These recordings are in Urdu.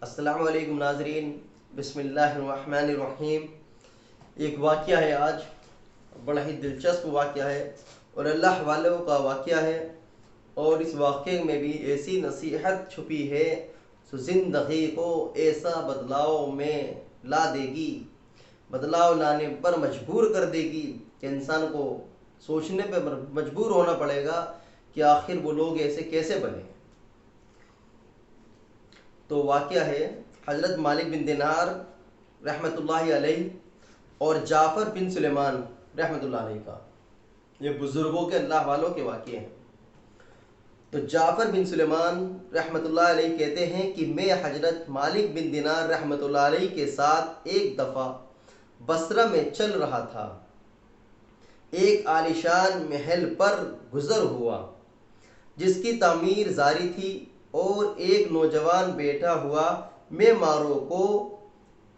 السلام علیکم ناظرین، بسم اللہ الرحمن الرحیم۔ ایک واقعہ ہے آج، بڑا ہی دلچسپ واقعہ ہے اور اللہ والوں کا واقعہ ہے، اور اس واقعے میں بھی ایسی نصیحت چھپی ہے جو زندگی کو ایسا بدلاؤ میں لا دے گی، بدلاؤ لانے پر مجبور کر دے گی کہ انسان کو سوچنے پہ مجبور ہونا پڑے گا کہ آخر وہ لوگ ایسے کیسے بنے۔ تو واقعہ ہے حضرت مالک بن دینار رحمۃ اللہ علیہ اور جعفر بن سلیمان رحمۃ اللہ علیہ کا۔ یہ بزرگوں کے، اللہ والوں کے واقعے ہیں۔ تو جعفر بن سلیمان رحمۃ اللہ علیہ کہتے ہیں کہ میں حضرت مالک بن دینار رحمۃ اللہ علیہ کے ساتھ ایک دفعہ بصرہ میں چل رہا تھا۔ ایک عالیشان محل پر گزر ہوا جس کی تعمیر جاری تھی، اور ایک نوجوان بیٹھا ہوا معماروں کو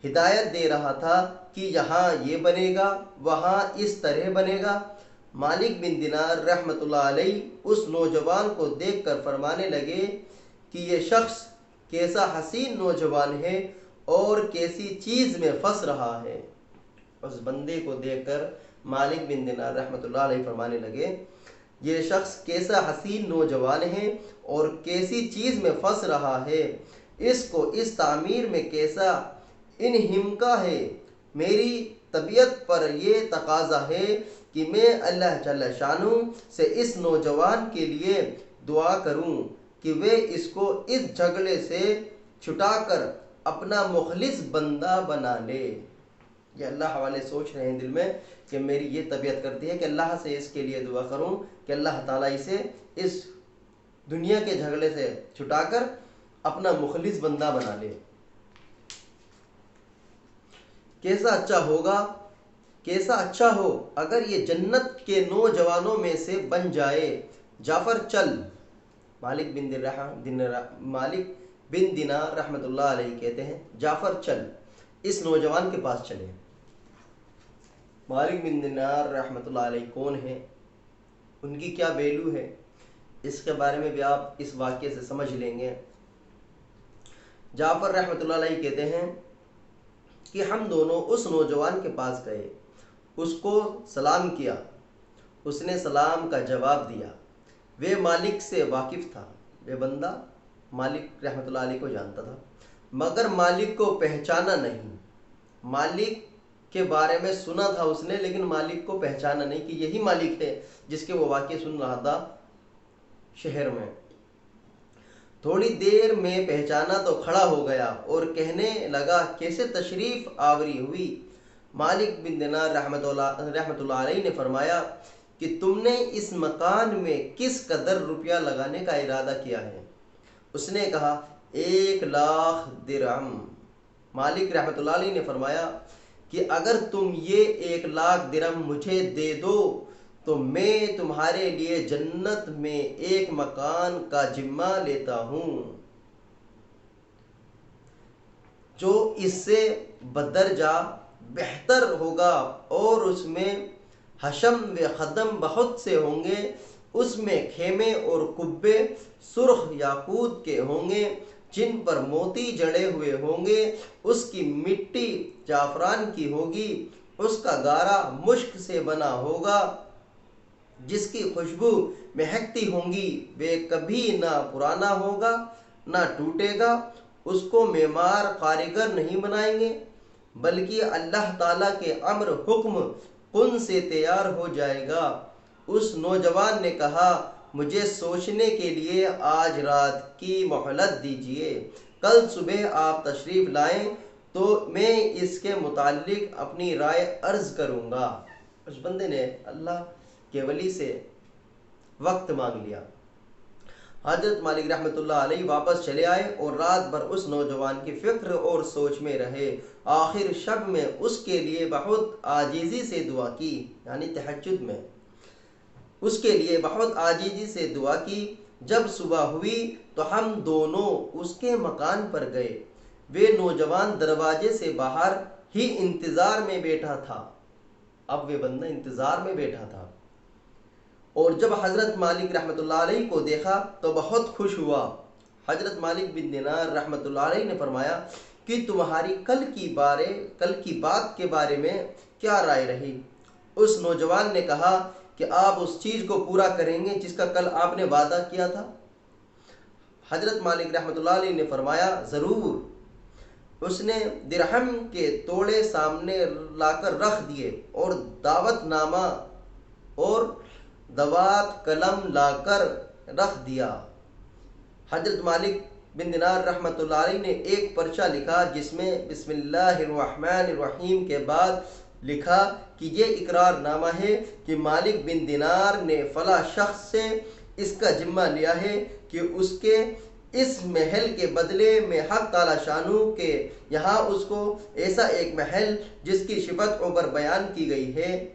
ہدایت دے رہا تھا کہ یہاں یہ بنے گا، وہاں اس طرح بنے گا۔ مالک بن دینار رحمۃ اللہ علیہ اس نوجوان کو دیکھ کر فرمانے لگے کہ یہ شخص کیسا حسین نوجوان ہے اور کیسی چیز میں پھنس رہا ہے۔ اس بندے کو دیکھ کر مالک بن دینار رحمۃ اللہ علیہ فرمانے لگے، یہ شخص کیسا حسین نوجوان ہے اور کیسی چیز میں پھنس رہا ہے، اس کو اس تعمیر میں کیسا انہمکا ہے۔ میری طبیعت پر یہ تقاضا ہے کہ میں اللہ جل شانہ سے اس نوجوان کے لیے دعا کروں کہ وہ اس کو اس جھگڑے سے چھٹا کر اپنا مخلص بندہ بنا لے۔ یہ اللہ والے سوچ رہے ہیں دل میں کہ میری یہ طبیعت کرتی ہے کہ اللہ سے اس کے لیے دعا کروں کہ اللہ تعالیٰ اسے اس دنیا کے جھگڑے سے چھٹا کر اپنا مخلص بندہ بنا لے۔ کیسا اچھا ہوگا، کیسا اچھا ہو اگر یہ جنت کے نوجوانوں میں سے بن جائے۔ جعفر چل، مالک بن دینار رحمۃ اللہ علیہ کہتے ہیں جعفر چل، اس نوجوان کے پاس چلے۔ مالک بن دینار رحمۃ اللہ علیہ کون ہیں، ان کی کیا ویلو ہے، اس کے بارے میں بھی آپ اس واقعے سے سمجھ لیں گے۔ جعفر رحمۃ اللہ علیہ کہتے ہیں کہ ہم دونوں اس نوجوان کے پاس گئے، اس کو سلام کیا، اس نے سلام کا جواب دیا۔ وہ مالک سے واقف تھا، وہ بندہ مالک رحمۃ اللہ علیہ کو جانتا تھا، مگر مالک کو پہچانا نہیں۔ مالک کے بارے میں سنا تھا اس نے، لیکن مالک کو پہچانا نہیں کہ یہی مالک ہے جس کے وہ واقعے سن رہا تھا شہر میں۔ تھوڑی دیر میں پہچانا تو کھڑا ہو گیا اور کہنے لگا، کیسے تشریف آوری ہوئی؟ مالک بن دینار رحمۃ اللہ علیہ نے فرمایا کہ تم نے اس مکان میں کس قدر روپیہ لگانے کا ارادہ کیا ہے؟ اس نے کہا 1,00,000 درہم۔ مالک رحمۃ اللہ علیہ نے فرمایا کہ اگر تم یہ 1,00,000 درہم مجھے دے دو تو میں تمہارے لیے جنت میں ایک مکان کا ذمہ لیتا ہوں جو اس سے بدرجہ بہتر ہوگا، اور اس میں حشم و خدم بہت سے ہوں گے۔ اس میں خیمے اور قبے سرخ یاقوت کے ہوں گے جن پر موتی جڑے ہوئے ہوں گے، اس کی مٹی زعفران کی ہوگی، اس کا گارا مشک سے بنا ہوگا، جس کی خوشبو مہکتی ہوں گی، وہ کبھی نہ پرانا ہوگا نہ ٹوٹے گا۔ اس کو معمار کاریگر نہیں بنائیں گے، بلکہ اللہ تعالیٰ کے امر حکم کن سے تیار ہو جائے گا۔ اس نوجوان نے کہا، مجھے سوچنے کے لیے آج رات کی مہلت دیجیے، کل صبح آپ تشریف لائیں تو میں اس کے متعلق اپنی رائے عرض کروں گا۔ اس بندے نے اللہ کے ولی سے وقت مانگ لیا۔ حضرت مالک رحمۃ اللہ علیہ واپس چلے آئے اور رات بھر اس نوجوان کی فکر اور سوچ میں رہے۔ آخر شب میں اس کے لیے بہت عاجزی سے دعا کی، یعنی تہجد میں اس کے لیے بہت عاجزی سے دعا کی۔ جب صبح ہوئی تو ہم دونوں اس کے مکان پر گئے۔ وہ نوجوان دروازے سے باہر ہی انتظار میں بیٹھا تھا۔ اب وہ بندہ انتظار میں بیٹھا تھا، اور جب حضرت مالک رحمۃ اللہ علیہ کو دیکھا تو بہت خوش ہوا۔ حضرت مالک بن دینار رحمۃ اللہ علیہ نے فرمایا کہ تمہاری کل کی بات کے بارے میں کیا رائے رہی؟ اس نوجوان نے کہا کہ آپ اس چیز کو پورا کریں گے جس کا کل آپ نے وعدہ کیا تھا؟ حضرت مالک رحمۃ اللہ علیہ نے فرمایا ضرور۔ اس نے درہم کے توڑے سامنے لا کر رکھ دیے اور دعوت نامہ اور دوات قلم لا کر رکھ دیا۔ حضرت مالک بن دینار رحمۃ اللہ علیہ نے ایک پرچہ لکھا جس میں بسم اللہ الرحمن الرحیم کے بعد لکھا کہ یہ اقرار نامہ ہے کہ مالک بن دینار نے فلاں شخص سے اس کا ذمہ لیا ہے کہ اس کے اس محل کے بدلے میں حق تعالی شانہ کے یہاں اس کو ایسا ایک محل جس کی صفت اوپر بیان کی گئی ہے،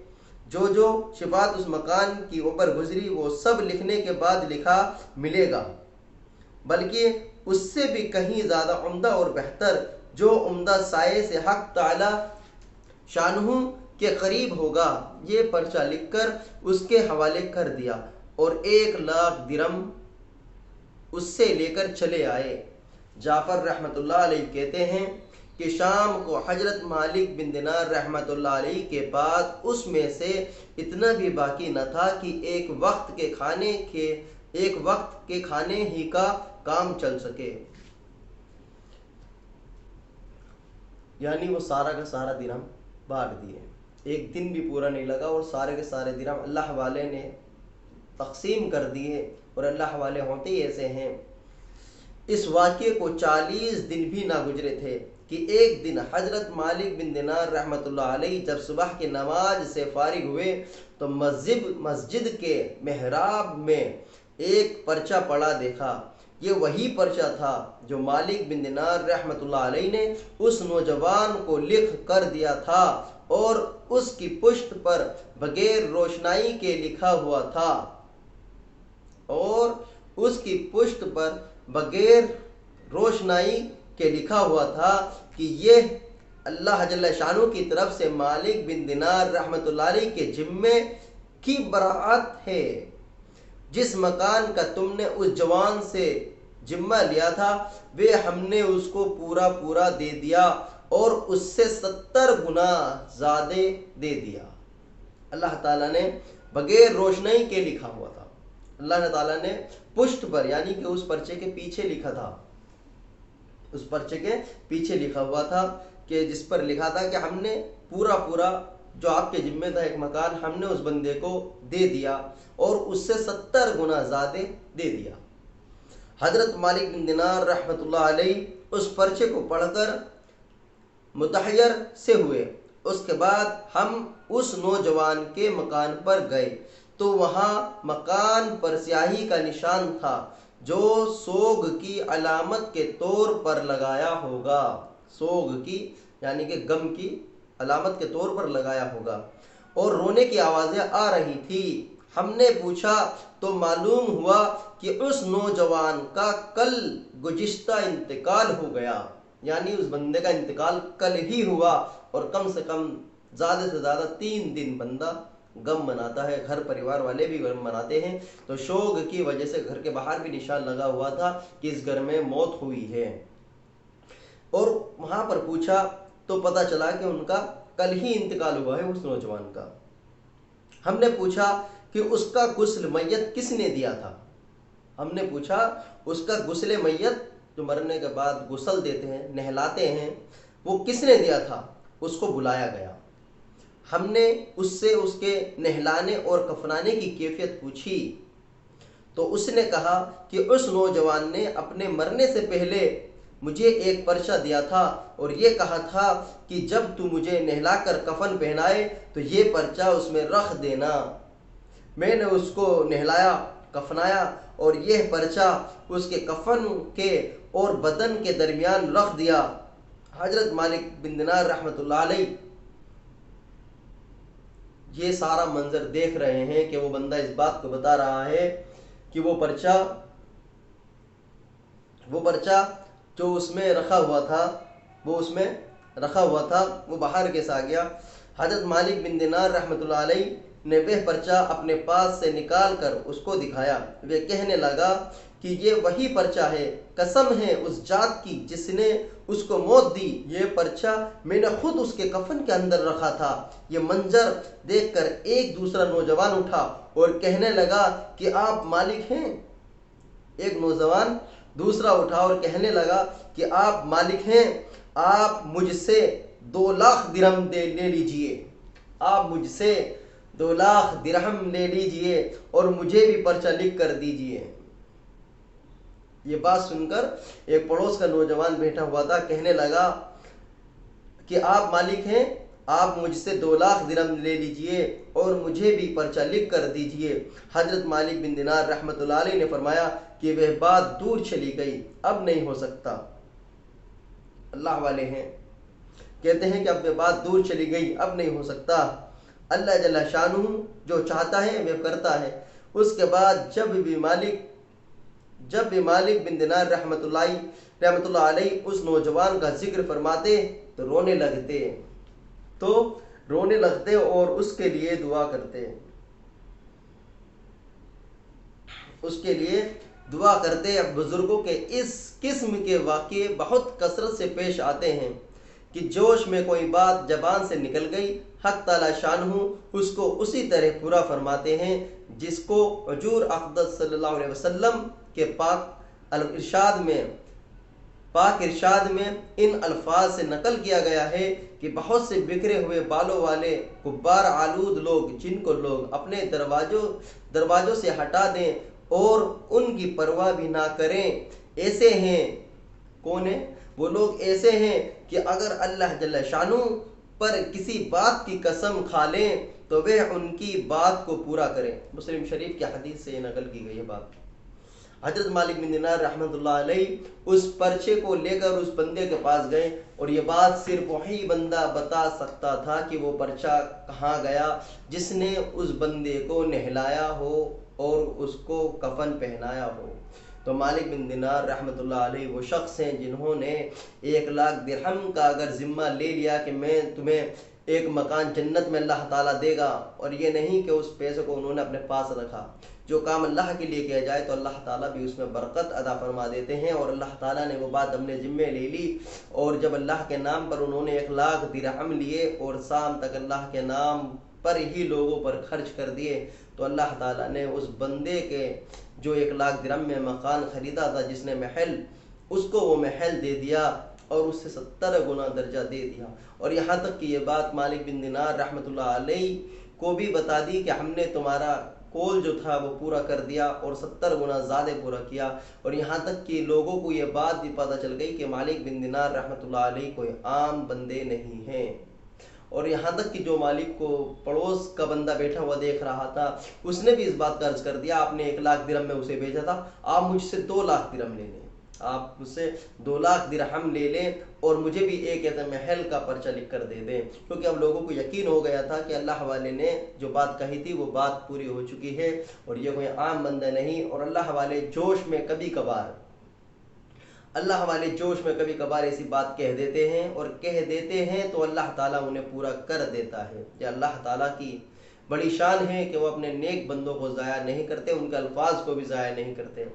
جو صفات اس مکان کی اوپر گزری وہ سب لکھنے کے بعد لکھا ملے گا، بلکہ اس سے بھی کہیں زیادہ عمدہ اور بہتر، جو عمدہ سائے سے حق تعالی شانہ کے قریب ہوگا۔ یہ پرچہ لکھ کر اس کے حوالے کر دیا اور 1,00,000 درہم اس سے لے کر چلے آئے۔ جعفر رحمۃ اللہ علیہ کہتے ہیں کہ شام کو حضرت مالک بن دینار رحمۃ اللہ علیہ کے پاس اس میں سے اتنا بھی باقی نہ تھا کہ ایک وقت کے کھانے ہی کا کام چل سکے، یعنی وہ سارا کا سارا درہم بانٹ دیے، ایک دن بھی پورا نہیں لگا اور سارے کے سارے درہم اللہ والے نے تقسیم کر دیے، اور اللہ والے ہوتے ہی ایسے ہیں۔ اس واقعے کو 40 دن بھی نہ گزرے تھے کہ ایک دن حضرت مالک بن دینار رحمۃ اللہ علیہ جب صبح کی نماز سے فارغ ہوئے تو مسجد کے محراب میں ایک پرچہ پڑا دیکھا۔ یہ وہی پرچہ تھا جو مالک بن دینار رحمۃ اللہ علیہ نے اس نوجوان کو لکھ کر دیا تھا اور اس کی پشت پر بغیر روشنائی کے لکھا ہوا تھا کہ یہ اللہ جل شانہ کی طرف سے مالک بن دینار رحمۃ اللہ علیہ کے ذمے کی براعت ہے۔ جس مکان کا تم نے اس جوان سے ذمہ لیا تھا وہ ہم نے اس کو پورا دے دیا اور اس سے 70 گنا زیادہ دے دیا۔ اللہ تعالیٰ نے بغیر روشنائی کے لکھا ہوا تھا، اللہ تعالیٰ نے پشت پر یعنی کہ اس پرچے کے پیچھے لکھا تھا، اس پرچے کے پیچھے لکھا ہوا تھا کہ جس پر لکھا تھا کہ ہم نے پورا جو آپ کے ذمہ تھا ایک مکان ہم نے اس بندے کو دے دیا اور اس سے 70 گنا زیادہ دے دیا۔ حضرت مالک بن دینار رحمۃ اللہ علیہ اس پرچے کو پڑھ کر متحیر سے ہوئے۔ اس کے بعد ہم اس نوجوان کے مکان پر گئے تو وہاں مکان پر سیاہی کا نشان تھا جو سوگ کی علامت کے طور پر لگایا ہوگا، سوگ کی یعنی کہ غم کی علامت کے طور پر لگایا ہوگا، اور رونے کی آوازیں آ رہی تھی۔ ہم نے پوچھا تو معلوم ہوا کہ اس نوجوان کا کل گزشتہ انتقال ہو گیا، یعنی اس بندے کا انتقال کل ہی ہوا، اور کم سے کم زیادہ سے زیادہ 3 دن بندہ غم مناتا ہے، گھر پریوار والے بھی غم مناتے ہیں، تو شوق کی وجہ سے گھر کے باہر بھی نشان لگا ہوا تھا کہ اس گھر میں موت ہوئی ہے۔ اور وہاں پر پوچھا تو پتہ چلا کہ ان کا کل ہی انتقال ہوا ہے اس نوجوان کا۔ ہم نے پوچھا کہ اس کا غسل میت کس نے دیا تھا؟ ہم نے پوچھا اس کا غسل میت جو مرنے کے بعد غسل دیتے ہیں، نہلاتے ہیں، وہ کس نے دیا تھا؟ اس کو بلایا گیا۔ ہم نے اس سے اس کے نہلانے اور کفنانے کی کیفیت پوچھی تو اس نے کہا کہ اس نوجوان نے اپنے مرنے سے پہلے مجھے ایک پرچہ دیا تھا اور یہ کہا تھا کہ جب تو مجھے نہلا کر کفن پہنائے تو یہ پرچہ اس میں رکھ دینا۔ میں نے اس کو نہلایا، کفنایا اور یہ پرچہ اس کے کفن کے اور بدن کے درمیان رکھ دیا۔ حضرت مالک بن دینار رحمۃ اللہ علیہ یہ سارا منظر دیکھ رہے ہیں کہ وہ بندہ اس بات کو بتا رہا ہے کہ وہ پرچہ جو اس میں رکھا ہوا تھا وہ باہر کیسا آ گیا۔ حضرت مالک بن دینار رحمۃ اللہ علیہ نے وہ پرچہ اپنے پاس سے نکال کر اس کو دکھایا۔ وہ کہنے لگا کہ یہ وہی پرچہ ہے، قسم ہے اس ذات کی جس نے اس کو موت دی، یہ پرچہ میں نے خود اس کے کفن کے اندر رکھا تھا۔ یہ منظر دیکھ کر ایک دوسرا نوجوان اٹھا اور کہنے لگا کہ آپ مالک ہیں۔ ایک نوجوان دوسرا اٹھا اور کہنے لگا کہ آپ مالک ہیں، آپ مجھ سے 2,00,000 درہم لے لیجئے، آپ مجھ سے 2,00,000 درہم لے لیجئے اور مجھے بھی پرچہ لکھ کر دیجئے۔ یہ بات سن کر ایک پڑوس کا نوجوان بیٹھا ہوا تھا، کہنے لگا کہ آپ مالک ہیں، آپ مجھ سے 2,00,000 درہم لے لیجئے اور مجھے بھی پرچہ لکھ کر دیجئے۔ حضرت مالک بن دینار رحمۃ اللہ علیہ نے فرمایا کہ وہ بات دور چلی گئی، اب نہیں ہو سکتا۔ اللہ والے ہیں، کہتے ہیں کہ اب وہ بات دور چلی گئی، اب نہیں ہو سکتا۔ اللہ جل شانہ جو چاہتا ہے وہ کرتا ہے۔ اس کے بعد جب بھی مالک بن دینار رحمۃ اللہ علیہ اس نوجوان کا ذکر فرماتے تو رونے لگتے اور اس کے لیے دعا کرتے۔ بزرگوں کے اس قسم کے واقعے بہت کثرت سے پیش آتے ہیں کہ جوش میں کوئی بات زبان سے نکل گئی، حق تعالی شانہ اس کو اسی طرح پورا فرماتے ہیں جس کو حضور اقدس صلی اللہ علیہ وسلم کے پاک ارشاد میں ان الفاظ سے نقل کیا گیا ہے کہ بہت سے بکھرے ہوئے بالوں والے غبار آلود لوگ، جن کو لوگ اپنے دروازوں سے ہٹا دیں اور ان کی پرواہ بھی نہ کریں، ایسے ہیں۔ کون ہیں وہ لوگ؟ ایسے ہیں کہ اگر اللہ جل شانہ پر کسی بات کی قسم کھا لیں تو وہ ان کی بات کو پورا کریں۔ مسلم شریف کی حدیث سے یہ نقل کی گئی ہے بات۔ حضرت مالک بن دینار رحمۃ اللہ علیہ اس پرچے کو لے کر اس بندے کے پاس گئے اور یہ بات صرف وہی بندہ بتا سکتا تھا کہ وہ پرچہ کہاں گیا جس نے اس بندے کو نہلایا ہو اور اس کو کفن پہنایا ہو۔ تو مالک بن دینار رحمۃ اللہ علیہ وہ شخص ہیں جنہوں نے 1,00,000 درہم کا اگر ذمہ لے لیا کہ میں تمہیں ایک مکان جنت میں اللہ تعالیٰ دے گا، اور یہ نہیں کہ اس پیسے کو انہوں نے اپنے پاس رکھا۔ جو کام اللہ کے لیے کیا جائے تو اللہ تعالیٰ بھی اس میں برکت عطا فرما دیتے ہیں، اور اللہ تعالیٰ نے وہ بات اپنے ذمے لے لی، اور جب اللہ کے نام پر انہوں نے 1,00,000 درہم لیے اور شام تک اللہ کے نام پر ہی لوگوں پر خرچ کر دیے، تو اللہ تعالیٰ نے اس بندے کے جو 1,00,000 درہم میں مکان خریدا تھا، جس نے محل، اس کو وہ محل دے دیا اور اس سے 70 گنا درجہ دے دیا۔ اور یہاں تک کہ یہ بات مالک بن دینار رحمۃ اللہ علیہ کو بھی بتا دی کہ ہم نے تمہارا قول جو تھا وہ پورا کر دیا اور 70 گنا زیادہ پورا کیا۔ اور یہاں تک کہ لوگوں کو یہ بات بھی پتہ چل گئی کہ مالک بن دینار رحمۃ اللہ علیہ کوئی عام بندے نہیں ہیں، اور یہاں تک کہ جو مالک کو پڑوس کا بندہ بیٹھا ہوا دیکھ رہا تھا اس نے بھی اس بات کا عرض کر دیا، آپ نے 1,00,000 درہم میں اسے بھیجا تھا، آپ مجھ سے 2,00,000 درہم لے لیں، آپ مجھ سے 2,00,000 درہم لے لیں اور مجھے بھی ایک محل کا پرچہ لکھ کر دے دیں، کیونکہ اب لوگوں کو یقین ہو گیا تھا کہ اللہ والے نے جو بات کہی تھی وہ بات پوری ہو چکی ہے اور یہ کوئی عام بندہ نہیں۔ اور اللہ والے جوش میں کبھی کبھار ایسی بات کہہ دیتے ہیں، اور کہہ دیتے ہیں تو اللہ تعالیٰ انہیں پورا کر دیتا ہے۔ یہ اللہ تعالیٰ کی بڑی شان ہے کہ وہ اپنے نیک بندوں کو ضائع نہیں کرتے، ان کے الفاظ کو بھی ضائع نہیں کرتے۔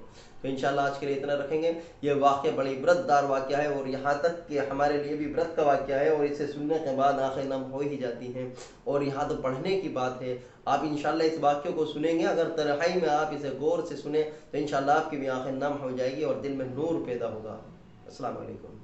تو انشاءاللہ آج کے لیے اتنا رکھیں گے۔ یہ واقعہ بڑی عبرت دار واقعہ ہے، اور یہاں تک کہ ہمارے لیے بھی عبرت کا واقعہ ہے، اور اسے سننے کے بعد آنکھیں نم ہو ہی جاتی ہیں، اور یہاں تو پڑھنے کی بات ہے۔ آپ انشاءاللہ اس واقعے کو سنیں گے، اگر تنہائی میں آپ اسے غور سے سنیں تو انشاءاللہ آپ کی بھی آنکھیں نم ہو جائے گی اور دل میں نور پیدا ہوگا۔ السلام علیکم۔